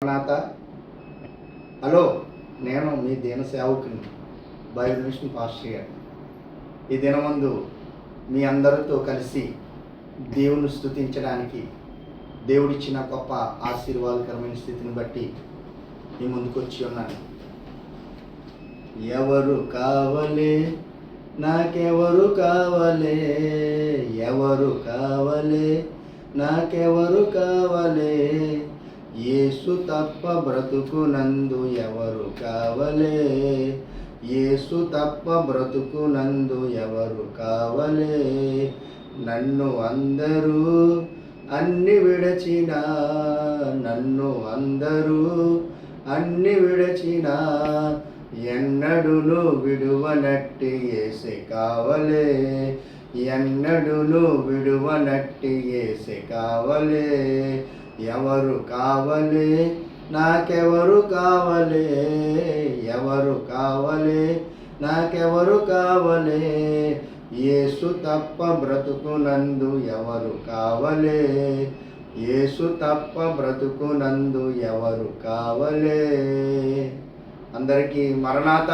నాత hello, నేను మీ దీన సేవకుని బైబిల్ మిషన్ పాస్టర్ గారు. ఈ దినమందు మీ అందరితో కలిసి దేవుని స్తుతించడానికి దేవుడిచ్చిన గొప్ప ఆశీర్వాదకరమైన స్థితిని బట్టి మీ ముందుకు వచ్చి ఉన్నాను. ఎవరు కావలే నాకెవరు కావలే, ఎవరు కావలే నాకెవరు కావలే, యేసు తప్ప బ్రతుకునందు ఎవరు కావలే, యేసు తప్ప బ్రతుకునందు ఎవరు కావలే. నన్ను అందరూ అన్ని విడచినా, నన్ను అందరూ అన్ని విడచినా, ఎన్నడును విడువనట్టి యేసే కావలే, ఎన్నడును విడువనట్టి యేసే కావలే. ఎవరు కావలే నాకెవరు కావలే, ఎవరు కావలే నాకెవరు కావలే, యేసు తప్ప బ్రతుకునందు ఎవరు కావలే, యేసు తప్ప బ్రతుకునందు ఎవరు కావలే. అందరికీ మరణాత.